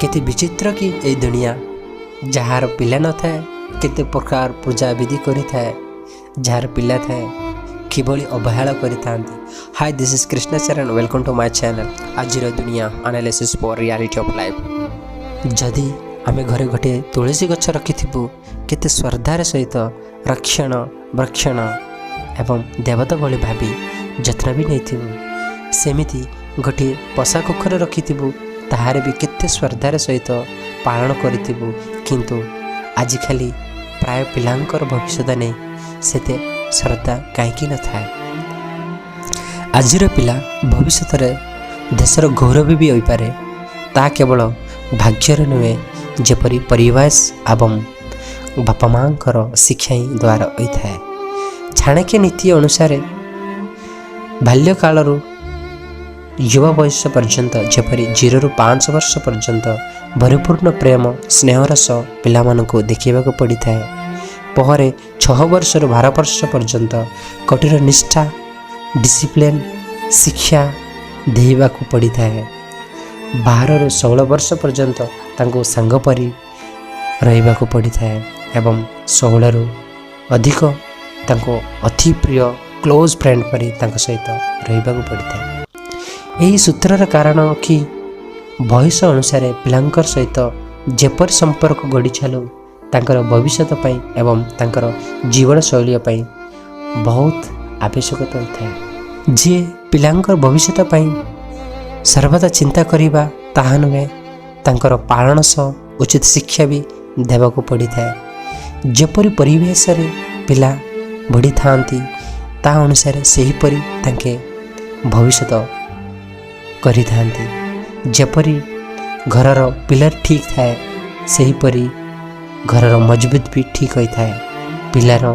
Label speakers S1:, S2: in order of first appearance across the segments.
S1: केते विचित्र कि ए दुनिया जार पिला न थाए केते प्रकार पूजा विधि करि थाए जार पिला थाए किभली अवहेला करिथांती। हाय दिस इज कृष्ण चरण वेलकम टू माय चैनल आजिर दुनिया analysis for reality of life. जदि आमे घरे गोटे तुलसी गछ रखिथिबु केते श्रद्धार सहित रक्षण भक्षण एवं देवता भली भाभी जत्न भी नहीं सेमिति गोटे पशा कुखर रखिथिबु ताहारे भी केते श्रद्धार सहित पालन करिथिबु किंतु आज खाली प्राय पिलांकर भविष्य नहीं सेते श्रद्धा कहीं न थाए। आजिर पिला भविष्य में देशर गौरव भी होइपारे ता केवल भाग्यर नुहे जेपरी परिवार एवं बापा माँकर शिक्षा ही द्वारा होता है। चाणक्य नीति अनुसार बाल्यकालरू युवा बयस पर्यंत जेपरी 0 ରୁ 5 वर्ष पर्यंत भरपूर्ण प्रेम स्नेहरस पिलामानंको देखिबाको पड़ी थाए। पहरे 6 वर्ष ରୁ 12 वर्ष पर्यंत कठोर निष्ठा डिसिप्लिन शिक्षा देवाको पड़ी थाए। 12 ରୁ 16 वर्ष पर्यंत तांको सांग परी रहिबाको पड़ी थाए एवं 16 ରୁ अधिक तांको अति प्रिय क्लोज फ्रेंड परी तांको सहित रहिबाको पड़ी थाए। यही सूत्रर कारण कि बयस अनुसार पिलांकर सहित जेपर संपर्क गढ़ी चलू तांकर भविष्य पई एवं तांकर जीवन शैली पई बहुत आवश्यकता होता है। जे पिलांकर भविष्य पई सर्वदा चिंता करिबा ताहा नुहे तांकर पालन सह उचित शिक्षा भी देवाको पड़ी थाए। जेपरी परिवेश रे पिला बढ़ी थांती ता अनुसार सही परी तांके भविष्य करि थांती। जेपरी घरर पिलर ठीक थाए सही परी घरर मजबूत भी ठीक होता है। पिलार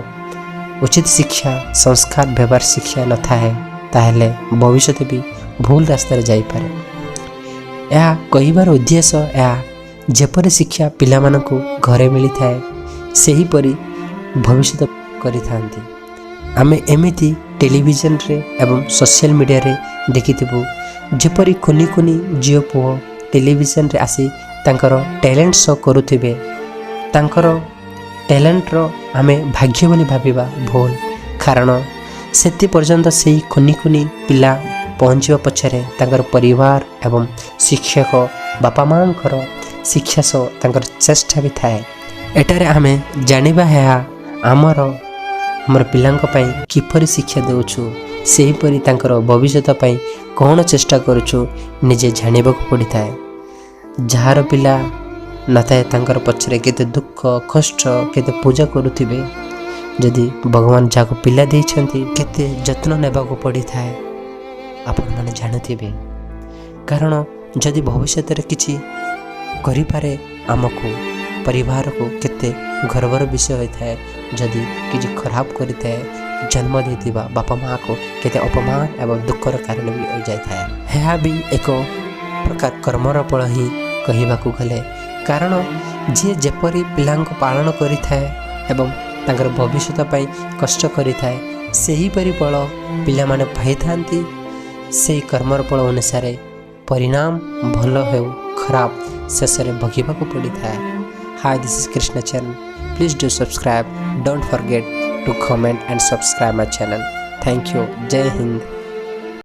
S1: उचित शिक्षा संस्कार व्यवहार शिक्षा न थाए ताहले भविष्य भी भूल रास्तार जाई पारे। यह कहिबार उद्देश्य यह जेपरी शिक्षा पिला मानकु घरे मिली थाए सही परी भविष्य करि थांती। आमे एमिति टेलीविजन रे एवं सोशल मीडिया रे देखिथिबु जेपरी कुनी कुनी झियो पुओ टेलीविजन रे आसी तांकर टैलेंट शो करुथिबे तांकर टैलेंट रो आमे भाग्य बोली भाबिबा भूल कारण सेति पर्यंत सेही कुनी कुनी पिला पहुँचवा पछरे तांकर परिवार एवं शिक्षक बापा माँकर शिक्षा सो तांकर चेष्टा भी थाए। एटारे आमे जानिबा है आमर पिलांक पई किपरि शिक्षा देउछु सही परी तांकर भविष्य पई कौन चेष्टा करुछु निजे जानिबाको पड़ी थाए। जार पिला न थाए तांकर पछरे केते दुख कष्ट केते पूजा करुथिबे जदि भगवान जाको पिला देइछंती केते जत्न नेबाको पड़ी थाए आपण माने जानुथिबे। कारण जदि भविष्य रे किछि करि पारे आमको परिवार को केते गर्वर विषय होता है। जदि किछि खराब करि थाए जन्म देथिबा बापा माँ को केते अपमान एवं दुखर कारण भी हो जाता है। यह भी एक प्रकार कर्मर फल ही कहबाकू गले कारण जी जेपरी पिलांको पालन करि थाए एवं तांकर भविष्य पई कष्ट करि थाए सही परि फल पिला माने पाई थांती। सेही कर्मर फल अनुसार परिणाम भल हो खराब शेष रे भोगिबाकू पड़ी थाए। हाय दिस इज कृष्ण चरण please do subscribe don't forget to comment and subscribe my channel. Thank you. Jai Hind.